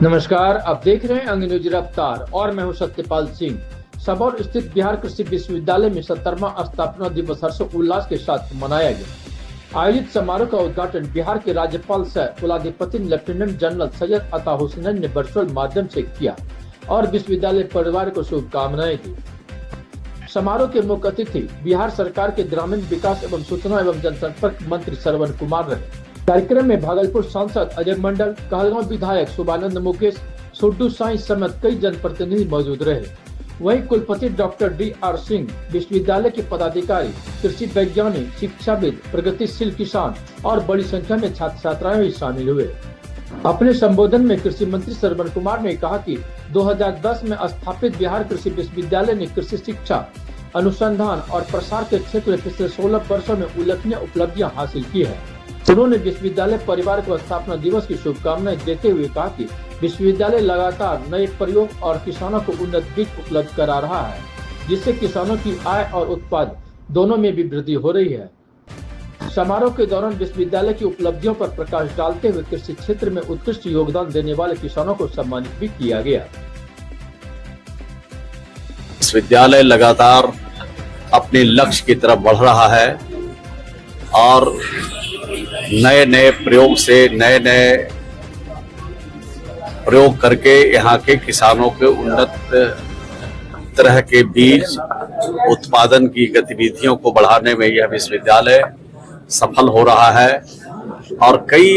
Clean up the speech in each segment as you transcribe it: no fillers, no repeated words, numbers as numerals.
नमस्कार, आप देख रहे हैं अंग न्यूज रफ्तार और मैं हूं सत्यपाल सिंह। सबौर स्थित बिहार कृषि विश्वविद्यालय में 70वां स्थापना दिवस हर्षोल्लास के साथ मनाया गया। आयोजित समारोह का उद्घाटन बिहार के राज्यपाल सह कुलाधिपति लेफ्टिनेंट जनरल सैयद अता हुसैन ने वर्चुअल माध्यम से किया और विश्वविद्यालय परिवार को शुभकामनाएं दी। समारोह के मुख्य अतिथि बिहार सरकार के ग्रामीण विकास एवं सूचना एवं जनसंपर्क मंत्री श्रवण कुमार रहे। कार्यक्रम में भागलपुर सांसद अजय मंडल, कहलगांव विधायक शुभानंद मुकेश, सुड्डू साई समेत कई जनप्रतिनिधि मौजूद रहे। वहीं कुलपति डॉक्टर डी.आर. सिंह, विश्वविद्यालय के पदाधिकारी, कृषि वैज्ञानिक, शिक्षाविद, प्रगतिशील किसान और बड़ी संख्या में छात्र छात्राएं भी शामिल हुए। अपने संबोधन में कृषि मंत्री श्रवण कुमार ने कहा कि 2010 में स्थापित बिहार कृषि विश्वविद्यालय ने कृषि शिक्षा, अनुसंधान और प्रसार के क्षेत्र में पिछले 16 वर्षों में उल्लेखनीय उपलब्धियां हासिल की है। उन्होंने विश्वविद्यालय परिवार को स्थापना दिवस की शुभकामनाएं देते हुए कहा कि विश्वविद्यालय लगातार नए प्रयोग और किसानों को उन्नत बीज उपलब्ध करा रहा है, जिससे किसानों की आय और उत्पाद दोनों में भी वृद्धि हो रही है। समारोह के दौरान विश्वविद्यालय की उपलब्धियों पर प्रकाश डालते हुए कृषि क्षेत्र में उत्कृष्ट योगदान देने वाले किसानों को सम्मानित भी किया गया। विश्वविद्यालय लगातार अपने लक्ष्य की तरफ बढ़ रहा है और नए नए प्रयोग से नए प्रयोग करके यहाँ के किसानों के उन्नत तरह के बीज उत्पादन की गतिविधियों को बढ़ाने में यह विश्वविद्यालय सफल हो रहा है और कई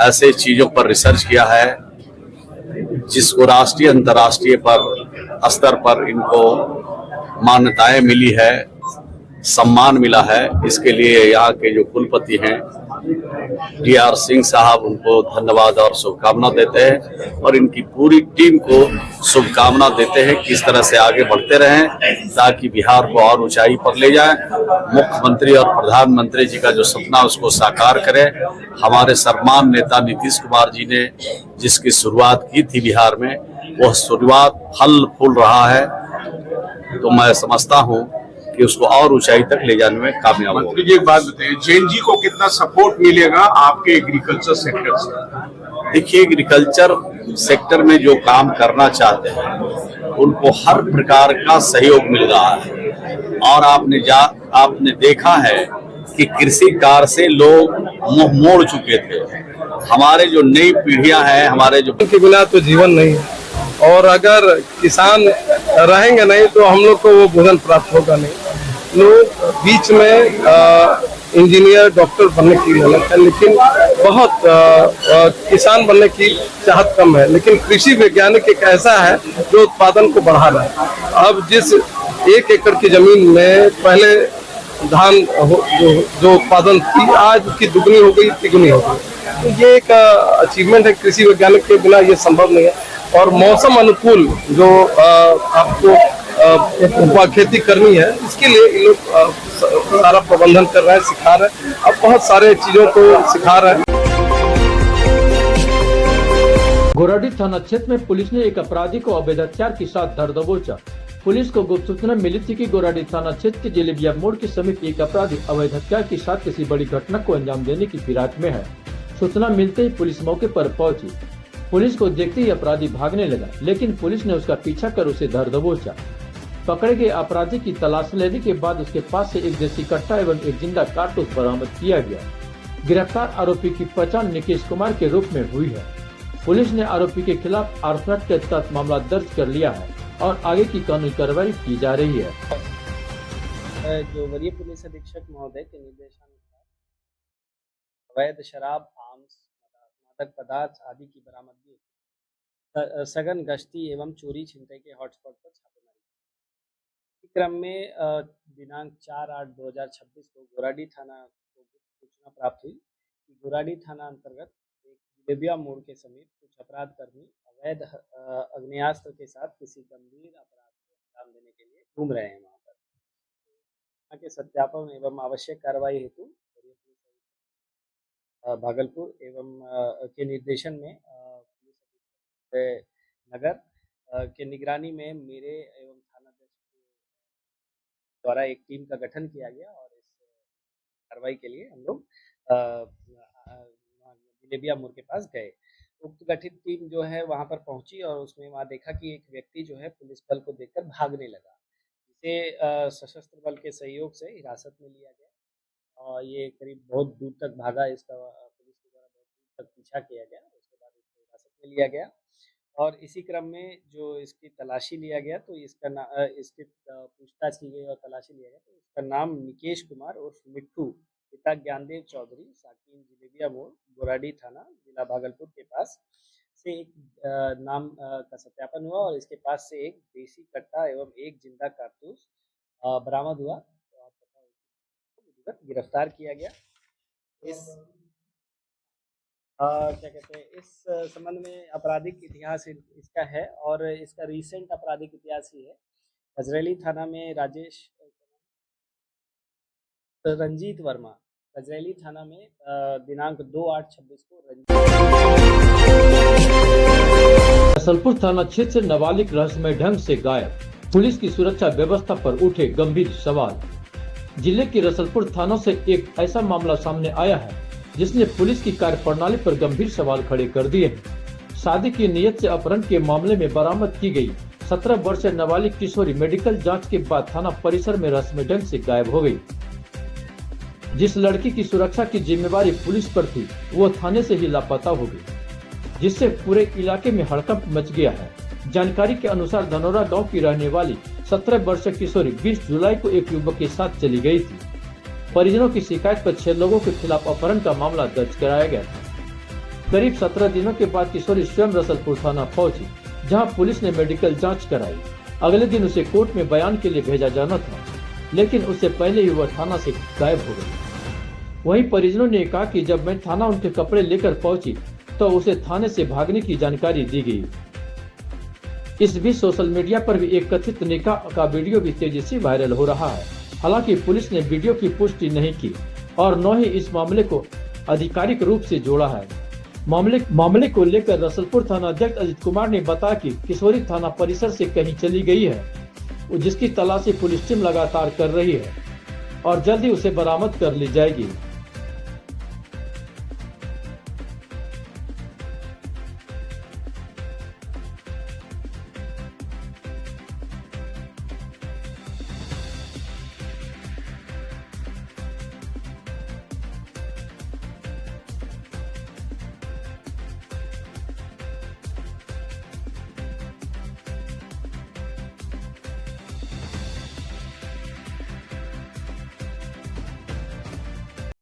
ऐसे चीजों पर रिसर्च किया है जिसको राष्ट्रीय अंतर्राष्ट्रीय स्तर पर इनको मान्यताएं मिली है, सम्मान मिला है। इसके लिए यहाँ के जो कुलपति हैं डी.आर. सिंह साहब, उनको धन्यवाद और शुभकामना देते हैं और इनकी पूरी टीम को शुभकामना देते हैं कि इस तरह से आगे बढ़ते रहें ताकि बिहार को और ऊंचाई पर ले जाएं। मुख्यमंत्री और प्रधानमंत्री जी का जो सपना उसको साकार करें। हमारे सम्मान नेता नीतीश कुमार जी ने जिसकी शुरुआत की थी बिहार में, वह शुरुआत फल फूल रहा है, तो मैं समझता हूँ कि उसको और ऊंचाई तक ले जाने में कामयाब होगा। मंत्री जी एक बात बताइए, जैन जी को कितना सपोर्ट मिलेगा आपके एग्रीकल्चर सेक्टर से? देखिए, एग्रीकल्चर सेक्टर में जो काम करना चाहते हैं उनको हर प्रकार का सहयोग मिल रहा है और आपने देखा है कि कृषि कार्य से लोग मुंह मोड़ चुके थे। हमारे जो नई पीढ़ियां हैं, हमारे जो के बिना तो जीवन नहीं है और अगर किसान रहेंगे नहीं तो हम लोग को वो भोजन प्राप्त होगा नहीं। लोग बीच में इंजीनियर, डॉक्टर बनने की मेहनत है, लेकिन बहुत किसान बनने की चाहत कम है। लेकिन कृषि वैज्ञानिक एक ऐसा है जो उत्पादन को बढ़ा रहा है। अब जिस 1 एकड़ की जमीन में पहले धान जो उत्पादन थी, आज की दुगनी हो गई, तिगुनी हो गई। तो ये एक अचीवमेंट है, कृषि वैज्ञानिक के बिना ये संभव नहीं है। और मौसम अनुकूल जो आपको खेती करनी है, इसके लिए ये लोग सारा प्रबंधन कर रहे हैं, सिखा रहे हैं, अब बहुत सारे चीजों को सिखा रहे हैं। गोराडीह थाना क्षेत्र में पुलिस ने एक अपराधी को अवैध हथियार के साथ धर दबोचा। पुलिस को गुप्त सूचना मिली थी कि गोराडीह थाना क्षेत्र के जिलेबिया मोड़ के समीप एक अपराधी अवैध हथियार के साथ किसी बड़ी घटना को अंजाम देने की फिराक में है। सूचना मिलते ही पुलिस मौके पर पहुंची। पुलिस को देखते ही अपराधी भागने लगा, लेकिन पुलिस ने उसका पीछा कर उसे धर दबोचा। पकड़े गए अपराधी की तलाश लेने के बाद उसके पास से एक देसी कट्टा एवं एक जिंदा कारतूस बरामद किया गया। गिरफ्तार आरोपी की पहचान निकेश कुमार के रूप में हुई है। पुलिस ने आरोपी के खिलाफ आर्मस्ट्रांग के तहत मामला दर्ज कर लिया है और आगे की कानूनी कार्रवाई की जा रही है। जो वरीय पुलिस अधीक्षक महोदय के निर्देशानुसार अवैध शराब, आर्म्स, मादक पदार्थ आदि की बरामदगी, सघन गश्ती एवं चोरी छिनतई के हॉटस्पॉट पर छापेमारी इस क्रम में दिनांक 4/8/2026 को गोराडीह थाना को सूचना प्राप्त हुई कि गोराडीह थाना अंतर्गत एक जिलेबिया मोड़ के समीप कुछ अपराधकर्मी अवैध आग्नेयास्त्र के साथ किसी गंभीर अपराध को अंजाम देने के लिए घूम रहे हैं। वहाँ के सत्यापन एवं आवश्यक कार्रवाई हेतु भागलपुर एवं के निर्देशन में पुलिस अधीक्षक नगर के निगरानी में मेरे एवं थानाध्यक्ष द्वारा एक टीम का गठन किया गया और इस कार्रवाई के लिए हम लोग जिलेबिया मोड़ के पास गए। उक्त गठित टीम जो है वहां पर पहुंची और उसमें वहां देखा कि एक व्यक्ति जो है पुलिस बल को देखकर भागने लगा, जिसे सशस्त्र बल के सहयोग से हिरासत में लिया गया और ये करीब बहुत दूर तक भागा। इसका पुलिस के द्वारा बहुत दूर तक पीछा किया गया, उसके बाद इसको हिरासत में लिया गया और इसी क्रम में जो इसकी तलाशी लिया गया तो इसकी पूछताछ की गई और तलाशी लिया गया तो इसका नाम निकेश कुमार उर्फ मिट्टू, पिता ज्ञानदेव चौधरी, साकीन जिलेबिया मोड़, गोराडी थाना, जिला भागलपुर के पास से एक नाम का सत्यापन हुआ और इसके पास से एक देसी कट्टा एवं एक जिंदा कारतूस बरामद हुआ तथा गिरफ्तार किया गया। इस क्या कहते हैं, इस संबंध में आपराधिक इतिहास इसका है और इसका रीसेंट आपराधिक इतिहास ही है। गजरेली थाना में रंजीत वर्मा, गजरेली थाना में दिनांक 2/8/26 को रसलपुर थाना क्षेत्र से नाबालिग रहस्यमय ढंग से गायब, पुलिस की सुरक्षा व्यवस्था पर उठे गंभीर सवाल। जिले के रसलपुर थाना से एक ऐसा मामला सामने आया है जिसने पुलिस की कार्यप्रणाली पर गंभीर सवाल खड़े कर दिए हैं। शादी की नीयत से अपहरण के मामले में बरामद की गई 17 वर्षीय नाबालिग किशोरी मेडिकल जांच के बाद थाना परिसर में रहस्यमय ढंग से गायब हो गई। जिस लड़की की सुरक्षा की जिम्मेवारी पुलिस पर थी वो थाने से ही लापता हो गई, जिससे पूरे इलाके में हड़कंप मच गया है। जानकारी के अनुसार धनौरा गांव की रहने वाली 17 वर्षीय किशोरी 20 जुलाई को एक युवक के साथ चली गई थी। परिजनों की शिकायत पर 6 लोगों के खिलाफ अपहरण का मामला दर्ज कराया गया था। करीब 17 दिनों के बाद किशोरी स्वयं रसलपुर थाना पहुंची, जहां पुलिस ने मेडिकल जांच कराई। अगले दिन उसे कोर्ट में बयान के लिए भेजा जाना था, लेकिन उससे पहले ही वह थाना से गायब हो गई। वहीं परिजनों ने कहा कि जब मैं थाना उनके कपड़े लेकर पहुंची तो उसे थाने से भागने की जानकारी दी गई। इस बीच सोशल मीडिया पर भी एक कथित निकाह का वीडियो भी तेजी से वायरल हो रहा है। हालांकि पुलिस ने वीडियो की पुष्टि नहीं की और न ही इस मामले को आधिकारिक रूप से जोड़ा है। मामले को लेकर रसलपुर थाना अध्यक्ष अजित कुमार ने बताया कि किशोरी थाना परिसर से कहीं चली गई है, जिसकी तलाशी पुलिस टीम लगातार कर रही है और जल्द ही उसे बरामद कर ली जाएगी।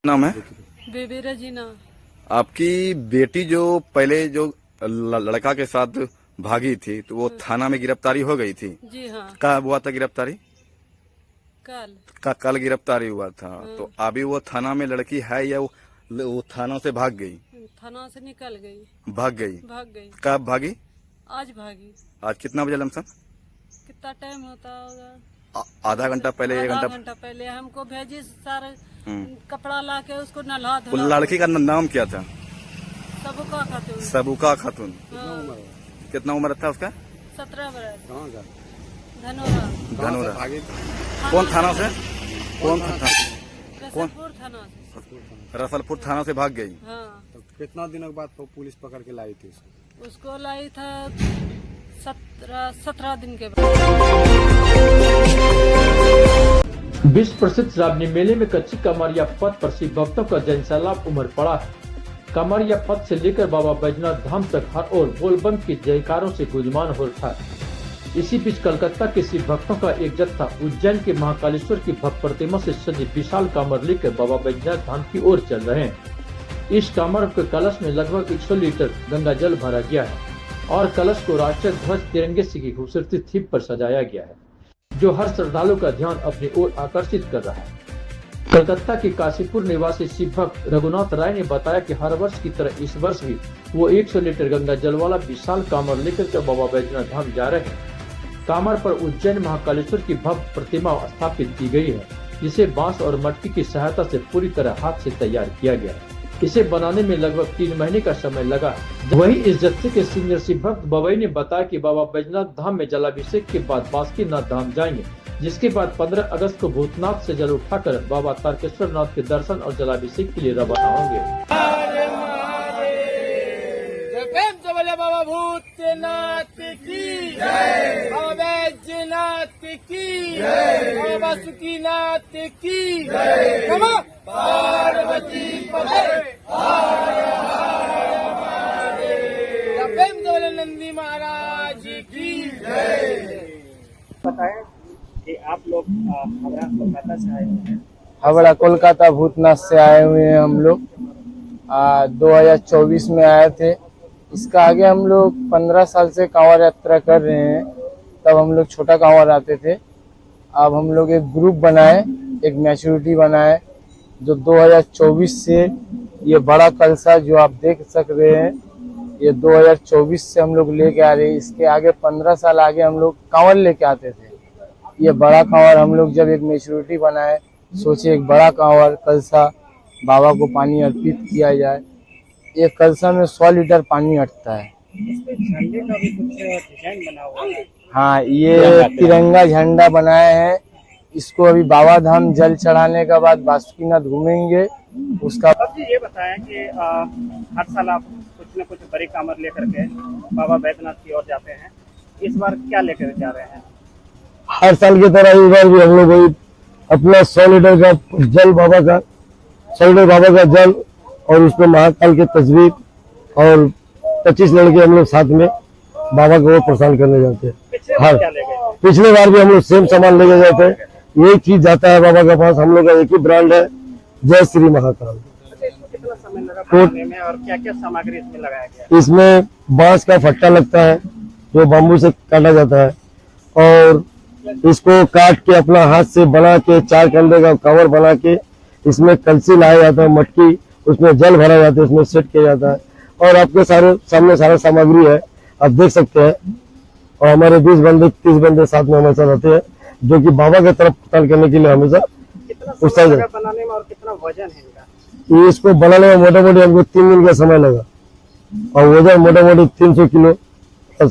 नाम है बेबी रजीना। आपकी बेटी जो पहले जो लड़का के साथ भागी थी तो वो थाना में गिरफ्तारी हो गई थी। जी हाँ। कब हुआ था गिरफ्तारी? कल गिरफ्तारी हुआ था। तो अभी वो थाना में लड़की है या वो थाना से भाग गई? थाना से निकल गई। भाग गई। कब भागी? आज भागी। आज कितना बजे लमसम? कितना टाइम होता होगा? आधा घंटा पहले, 1 घंटा पहले हमको भेजी सारे कपड़ा ला के उसको नल्हा धुला। लड़की का नाम क्या था? सबुका खातून। सबुका खातून। हाँ। कितना उम्र था उसका? 17 बरस। धनौरा। कौन थाना से? रसलपुर थाना से। रसलपुर थाना से भाग गई। हाँ। तो कितना दिनों के बाद तो पुलिस पकड़ के लाई थी उसको लाई था 17 दिन के बाद। विश्व प्रसिद्ध श्रावणी मेले में कच्ची कांवरिया पथ पर शिव भक्तों का जनसैलाब उमड़ पड़ा है। कांवरिया पथ से लेकर बाबा बैजनाथ धाम तक हर ओर बोलबम की जयकारों से गुंजमान हो रहा है। इसी बीच कलकत्ता के शिव भक्तों का एक जत्था उज्जैन के महाकालेश्वर की भक्त प्रतिमा से सजी विशाल कांवर लेकर बाबा बैजनाथ धाम की ओर चल रहे हैं। इस कांवर के कलश में लगभग 100 लीटर गंगा जल भरा गया है और कलश को राष्ट्रीय ध्वज तिरंगे से की खूबसूरती थीम पर सजाया गया है, जो हर श्रद्धालु का ध्यान अपनी ओर आकर्षित कर रहा है। कलकत्ता के काशीपुर निवासी शिव भक्त रघुनाथ राय ने बताया कि हर वर्ष की तरह इस वर्ष भी वो 100 लीटर गंगा जल वाला विशाल कांवर लेकर बाबा बैजनाथ धाम जा रहे हैं। कांवर पर उज्जैन महाकालेश्वर की भव्य प्रतिमा स्थापित की गई है, जिसे बांस और मटकी की सहायता से पूरी तरह हाथ से तैयार किया गया है। इसे बनाने में लगभग 3 महीने का समय लगा। वहीं इस जत्थे के सीनियर शिव भक्त बबई ने बताया कि बाबा बैजनाथ धाम में जलाभिषेक के बाद बासुकीनाथ धाम जाएंगे, जिसके बाद 15 अगस्त को भूतनाथ से जल उठाकर बाबा तारकेश्वर नाथ के दर्शन और जलाभिषेक के लिए रवाना होंगे। बोले बाबा भूतनाथ की जय, बाबा बैजनाथ की जय, बाबा बासुकीनाथ की जय, नमः पार्वती पते बोले नंदी महाराज की जय। बताएं कि आप लोग हावड़ा कोलकाता से आए हुए हैं। हावड़ा कोलकाता भूतनाथ से आए हुए हैं हम लोग। 2024 में आए थे। इसका आगे हम लोग 15 साल से कांवड़ यात्रा कर रहे हैं। तब हम लोग छोटा कांवड़ आते थे। अब हम लोग एक ग्रुप बनाए, एक मैच्योरिटी बनाए, जो 2024 से ये बड़ा कलसा जो आप देख सक रहे हैं, ये 2024 से हम लोग लेके आ रहे हैं। इसके आगे 15 साल आगे हम लोग कांवड़ लेके आते थे। ये बड़ा कांवड़ हम लोग जब एक मैच्योरिटी बनाए, सोचे एक बड़ा कांवड़ कलसा बाबा को पानी अर्पित किया जाए। एक कलसा में 100 लीटर पानी अटता है। झंडे का भी कुछ डिजाइन बना हुआ है। हाँ, ये तिरंगा झंडा बनाए हैं। इसको अभी बाबा धाम जल चढ़ाने के बाद बासुकीनाथ घूमेंगे। उसका अब ये बताएं कि हर साल आप कुछ न कुछ बड़ी कामर लेकर के बाबा बैद्यनाथ की ओर जाते हैं। इस बार क्या लेकर जा रहे हैं? हर साल की तरह इस बार भी हम लोग वही अपना 100 लीटर का जल बाबा का 100 लीटर बाबा का जल और उसमें महाकाल की तस्वीर और 25 लड़के हम लोग साथ में बाबा को प्रसाद करने जाते हैं। पिछले बार भी हम लोग सेम सामान लेके जाते हैं। यही चीज जाता है बाबा के पास। हम लोग का एक ही ब्रांड है, जय श्री महाकाल। कितना समय लगा बनाने में और क्या क्या सामग्री इसमें लगाया गया? इसमें बांस का फट्टा लगता है जो बाम्बू से काटा जाता है और इसको काट के अपना हाथ से बना के 4 कंधे का कवर बना के इसमें कलसी लाया जाता है, मटकी, उसमें जल भरा जाता है, उसमें सेट किया जाता है और आपके सामने सारा सामग्री है, आप देख सकते हैं। और हमारे 20 बंदे 30 बंदे साथ में हमेशा रहते हैं, जो कि बाबा की तरफ प्रचार करने के लिए हमेशा उत्साह बनाने में। और कितना वजन है इनका? इसको बनाने में मोटा मोटी हमको 3 दिन का समय लगा और वजन मोटा मोटी 300 किलो है।